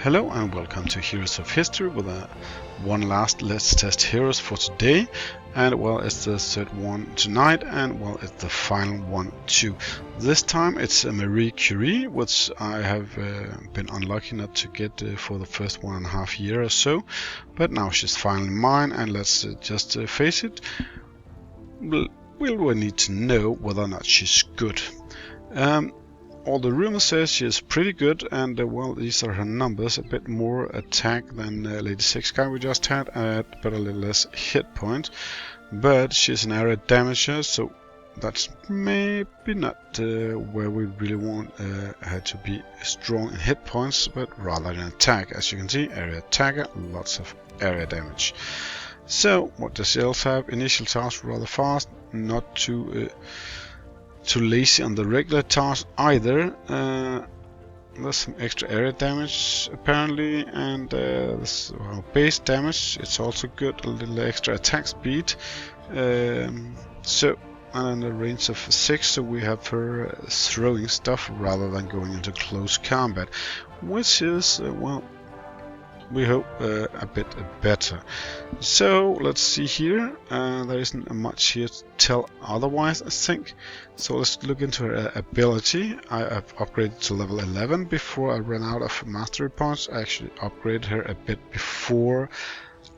Hello and welcome to Heroes of History with one last Let's Test Heroes for today. And well, it's the third one tonight, and well, it's the final one too. This time it's a Marie Curie, which I have been unlucky not to get for the first 1.5 years or so. But now she's finally mine, and let's just face it, we'll need to know whether or not she's good. All the rumors says she is pretty good, and well, these are her numbers. A bit more attack than Lady Six guy we just had, but a little less hit point. But she's an area damager, so that's maybe not where we really want her to be strong in hit points, but rather in attack. As you can see, area attacker, lots of area damage. So what does she else have? Initial task rather fast, not too lazy on the regular task either. There's some extra area damage apparently, and this base damage, it's also good, a little extra attack speed. So and a range of 6, so we have her throwing stuff rather than going into close combat, which is well, we hope a bit better. So let's see here, there isn't much here to tell otherwise, I think. So let's look into her ability. I've upgraded to level 11 before I ran out of mastery points. I actually upgraded her a bit before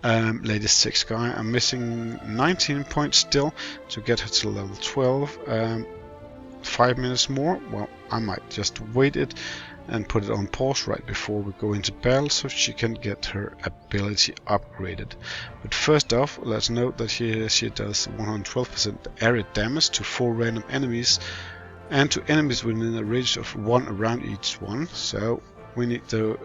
Lady Six guy. I'm missing 19 points still to get her to level 12. 5 minutes more. Well, I might just wait it and put it on pause right before we go into battle so she can get her ability upgraded. But first off, let's note that here she does 112% area damage to 4 random enemies and to enemies within a range of 1 around each one. So we need to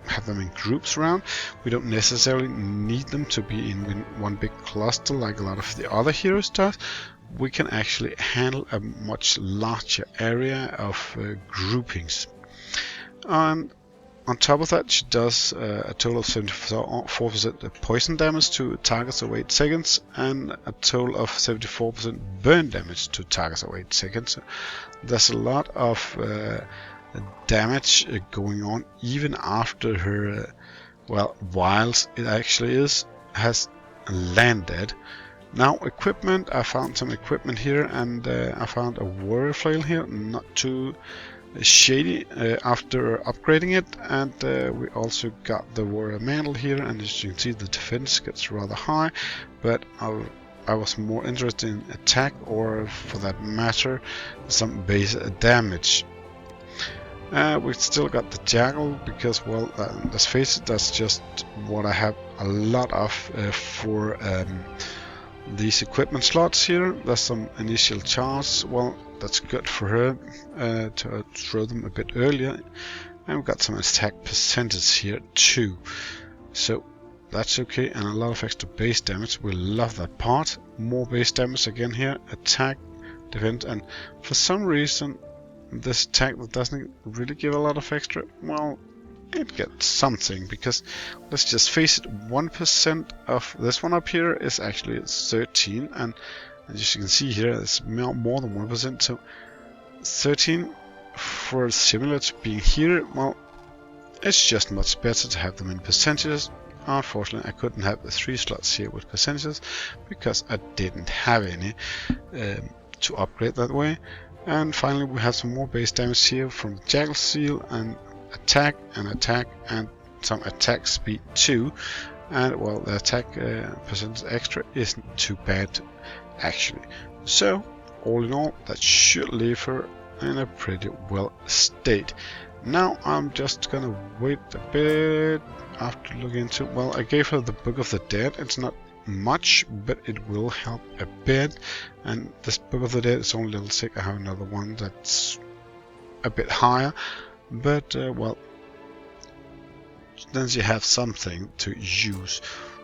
have them in groups around. We don't necessarily need them to be in one big cluster like a lot of the other heroes does. We can actually handle a much larger area of groupings. And on top of that, she does a total of 74% poison damage to targets of 8 seconds and a total of 74% burn damage to targets of 8 seconds. There's a lot of damage going on even after her, well, whilst it actually has landed. Now equipment, I found some equipment here, and I found a warrior flail here, not too shady after upgrading it, and we also got the warrior mantle here, and as you can see the defense gets rather high, but I was more interested in attack, or for that matter some base damage. We still got the jackal because, well, let's face it, that's just what I have a lot of for these equipment slots here. There's some initial charge, well, that's good for her to throw them a bit earlier, and we've got some attack percentage here too, so that's okay, and a lot of extra base damage. We love that part. More base damage again here, attack, defense, and for some reason this attack that doesn't really give a lot of extra, well, it gets something, because let's just face it, 1% of this one up here is actually 13, and as you can see here, it's more than 1%, so 13 for similar to being here, well, it's just much better to have them in percentages. Unfortunately, I couldn't have the 3 slots here with percentages because I didn't have any to upgrade that way. And finally, we have some more base damage here from the Jackal Seal, and attack, and some attack speed too. And well, the attack percentage extra isn't too bad actually. So all in all, that should leave her in a pretty well state. Now I'm just gonna wait a bit after looking into, well, I gave her the Book of the Dead. It's not much, but it will help a bit, and this Book of the Dead is only level 6. I have another one that's a bit higher, but well, then you have something to use.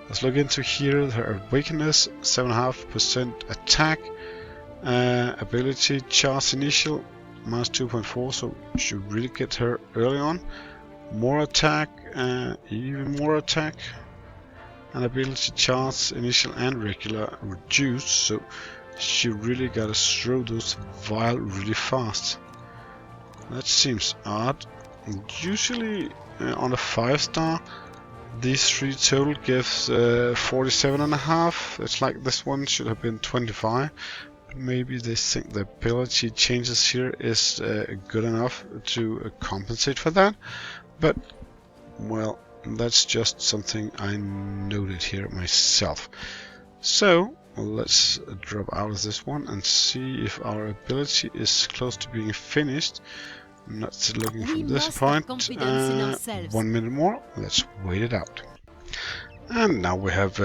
Let's look into here. Her awakeness, 7.5% attack, ability charge initial minus 2.4, so you should really get her early on. More attack, even more attack, and ability charge initial and regular reduced, so she really gotta throw those vial really fast. That seems odd. usually on a 5-star, these 3 total gives 47.5. It's like this one should have been 25. Maybe they think the ability changes here is good enough to compensate for that. But, well, that's just something I noted here myself. So, let's drop out of this one and see if our ability is close to being finished. Not looking from this point. 1 minute more. Let's wait it out. And now we have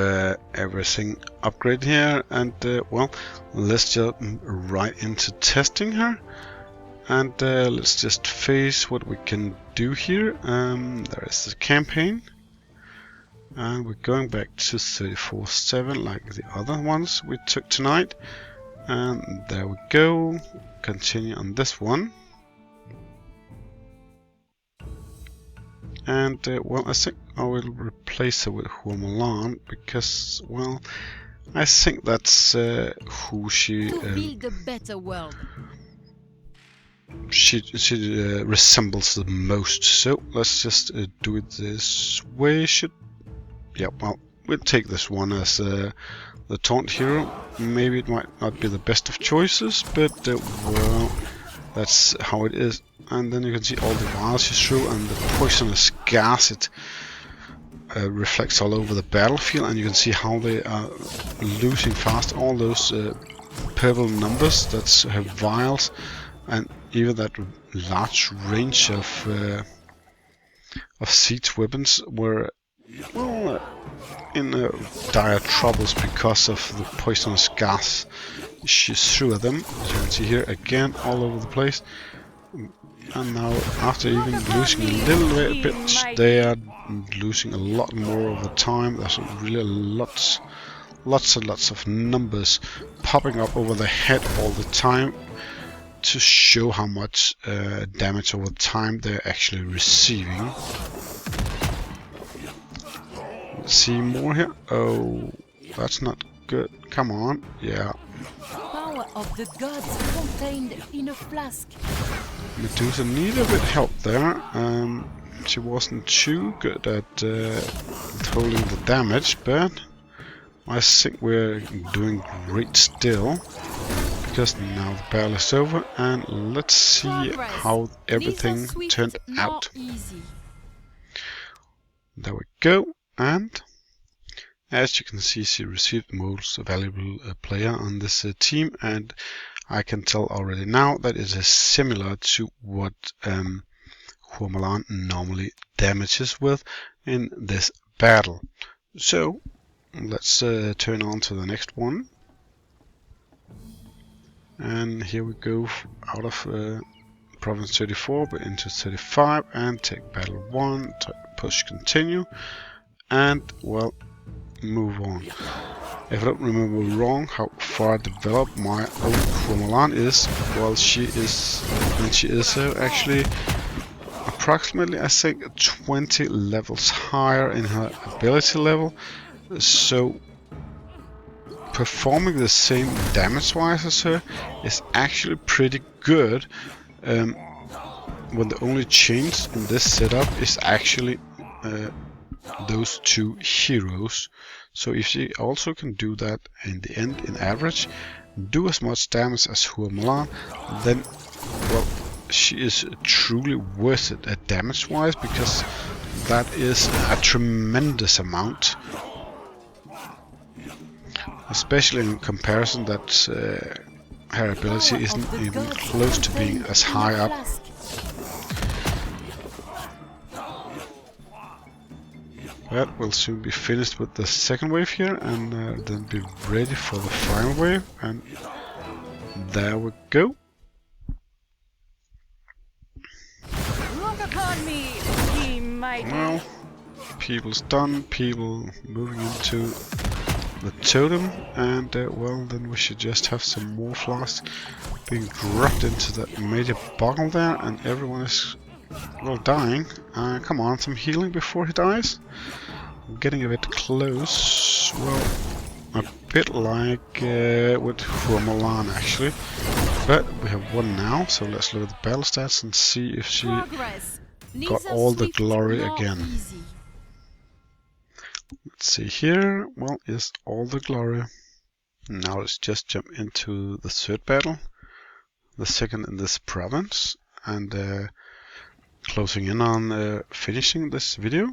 everything upgraded here, and well, let's jump right into testing her. And let's just face what we can do here. There is the campaign, and we're going back to 34/7 like the other ones we took tonight. And there we go. Continue on this one. And well, I think I will replace her with Huomalan because, well, I think that's who she build a better world. She resembles the most. So let's just do it this way. Yeah, well, we'll take this one as the taunt hero. Maybe it might not be the best of choices, but well, that's how it is. And then you can see all the vials she threw and the poisonous gas it reflects all over the battlefield, and you can see how they are losing fast. All those purple numbers that have vials, and even that large range of siege weapons were, well, in dire troubles because of the poisonous gas she threw at them. As you can see here again, all over the place. And now, after even losing a little bit, they are losing a lot more over time. There's really lots and lots of numbers popping up over their head all the time to show how much damage over time they're actually receiving. Let's see more here. Oh, that's not good. Come on, yeah. Power of the gods contained in a flask. Medusa needed a bit help there. She wasn't too good at holding the damage, but I think we're doing great still, because now the battle is over, and let's see how everything turned out. There we go, and as you can see, she received the most valuable player on this team, and I can tell already now that it is similar to what Huomalan normally damages with in this battle. So let's turn on to the next one. And here we go out of province 34 but into 35 and take battle 1, push continue, and well, move on. If I don't remember wrong how far developed my own Huomalan is, well, she is actually approximately, I think, 20 levels higher in her ability level, so performing the same damage wise as her is actually pretty good, when the only change in this setup is actually those two heroes. So if she also can do that in the end, in average, do as much damage as Huomalan, then, well, she is truly worth it damage wise, because that is a tremendous amount, especially in comparison that her ability isn't even close to being as high up. But we'll soon be finished with the second wave here, and then be ready for the final wave, and there we go. Look upon me, ye mighty. Well, people's done, people moving into the totem, and well, then we should just have some more flasks being dropped into that major bottle there, and everyone is, well, dying. Come on, some healing before he dies. I'm getting a bit close. Well, a bit like with Huomalan actually, but we have one now. So let's look at the battle stats and see if she got all the glory again. Let's see here. Well, yes, all the glory. Now let's just jump into the third battle, the second in this province, and closing in on finishing this video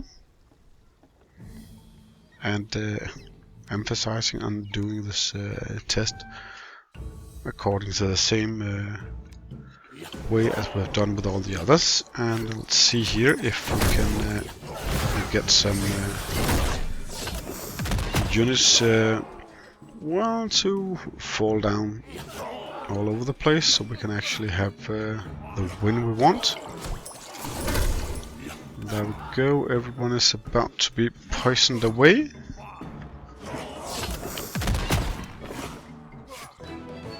and emphasizing on doing this test according to the same way as we've done with all the others. And let's see here if we can get some units well, to fall down all over the place, so we can actually have the win we want. There we go, everyone is about to be poisoned away.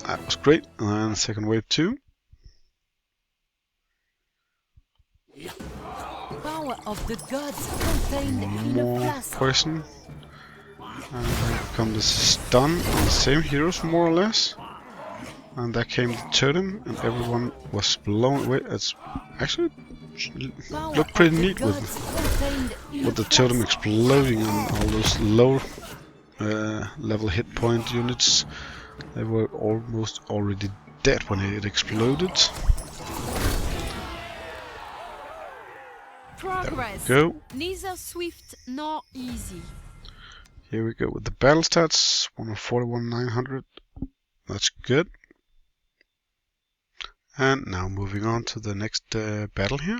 That was great, and second wave too. Power of the gods contained in a More flask. poison. And then come the stun on the same heroes, more or less. And there came the totem, and everyone was blown away. It's actually looked pretty neat with the totem exploding on all those low level hit point units. They were almost already dead when it exploded. Progress. There we go. Neither swift nor easy. Here we go with the battle stats. 141, 900. That's good. And now moving on to the next battle here.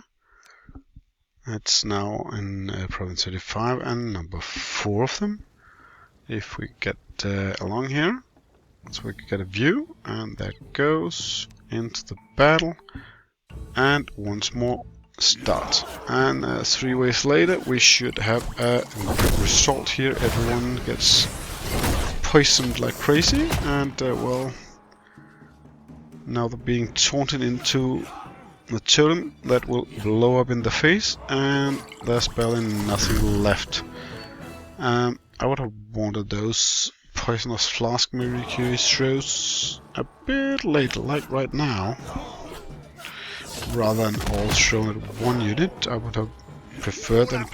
It's now in Province 35 and number 4 of them. If we get along here, so we can get a view, and that goes into the battle, and once more start. And 3 waves later we should have a good result here. Everyone gets poisoned like crazy, and well, now they're being taunted into the totem that will blow up in the face, and there's barely nothing left. I would have wanted those poisonous flask Marie Curie throws a bit later, like right now, rather than all thrown at one unit. I would have preferred them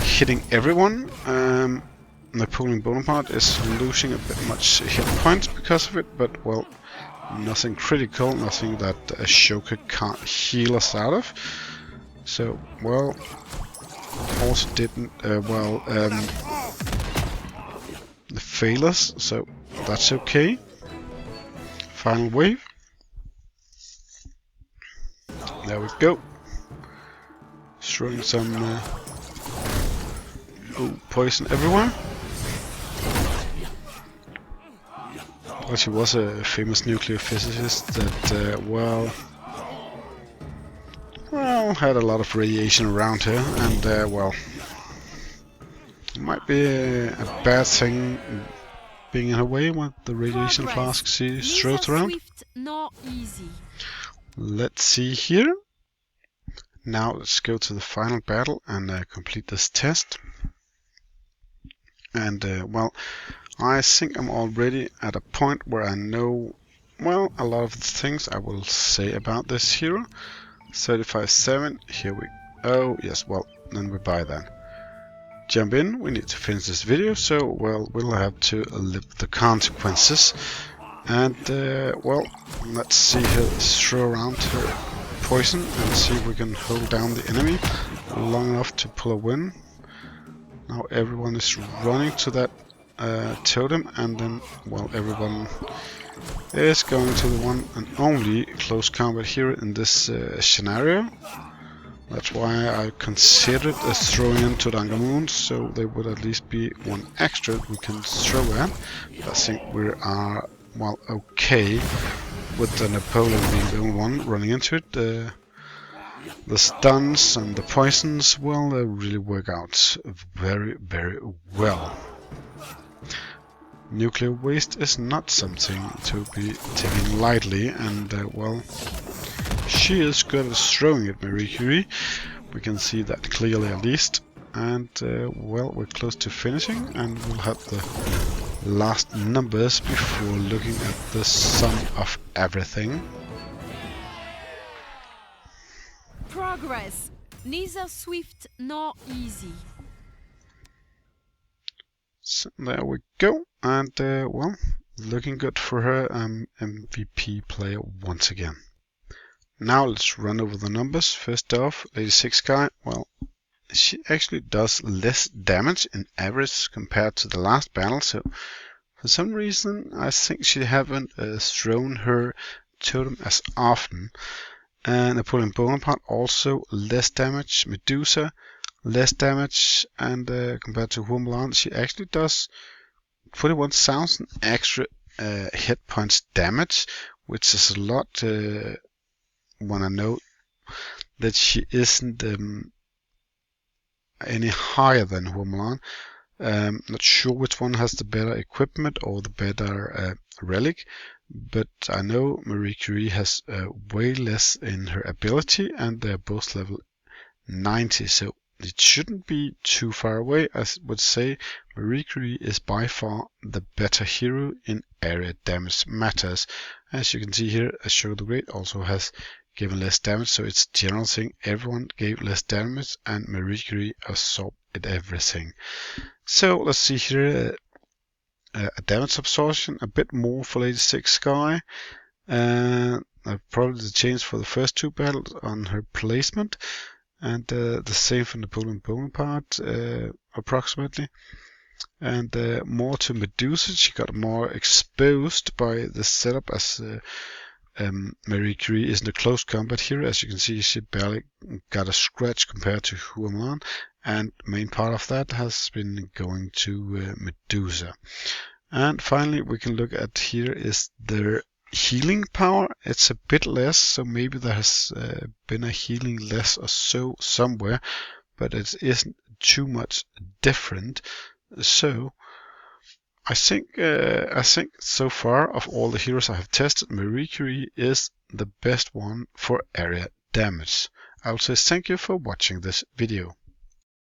hitting everyone. Napoleon Bonaparte is losing a bit much hit points because of it, but well, nothing critical, nothing that Ashoka can't heal us out of. So, well, also didn't, fail us, so that's okay. Final wave. There we go. Throwing some poison everywhere. Well, she was a famous nuclear physicist that, well, had a lot of radiation around her, and, well, it might be a bad thing being in her way with the radiation flasks she throws around. Let's see here. Now let's go to the final battle and complete this test. And, well, I think I'm already at a point where I know, well, a lot of the things I will say about this hero. 35-7, here we... oh, yes, well, then we buy that. Jump in, we need to finish this video, so, well, we'll have to live with the consequences. And, well, let's see her throw around her poison and see if we can hold down the enemy long enough to pull a win. Now everyone is running to that totem, and then, well, everyone is going to the one and only close combat here in this scenario. That's why I considered throwing into Dangamoon, so there would at least be one extra we can throw at. But I think we are, well, okay with the Napoleon being the only one running into it. The stuns and the poisons, well, they really work out very, very well. Nuclear waste is not something to be taken lightly, and, well, she is good at throwing it, Marie Curie. We can see that clearly at least. And, well, we're close to finishing, and we'll have the last numbers before looking at the sum of everything. Progress. Neither swift nor easy. So there we go, and well, looking good for her. MVP player once again. Now let's run over the numbers. First off, Lady 6 guy, well, she actually does less damage in average compared to the last battle, so for some reason I think she haven't thrown her totem as often. And Napoleon Bonaparte also less damage. Medusa less damage, and compared to Humolan, she actually does 41,000 extra hit points damage, which is a lot. When I know that she isn't any higher than Humolan. Not sure which one has the better equipment or the better relic, but I know Marie Curie has way less in her ability, and they're both level 90, so it shouldn't be too far away. I would say Marie Curie is by far the better hero in area damage matters. As you can see here, Ashoka the Great also has given less damage, so it's a general thing. Everyone gave less damage, and Marie Curie absorbed everything. So let's see here, a damage absorption, a bit more for Lady 6 Sky. Probably the change for the first two battles on her placement, and the same for Napoleon Bonaparte, approximately. And more to Medusa, she got more exposed by the setup as Marie Curie is in the close combat here. As you can see, she barely got a scratch compared to Huaman, and main part of that has been going to Medusa. And finally, we can look at here is their healing power. It's a bit less, so maybe there has been a healing less or so somewhere, but it isn't too much different. So I think so far of all the heroes I have tested, Marie Curie is the best one for area damage. I will say thank you for watching this video.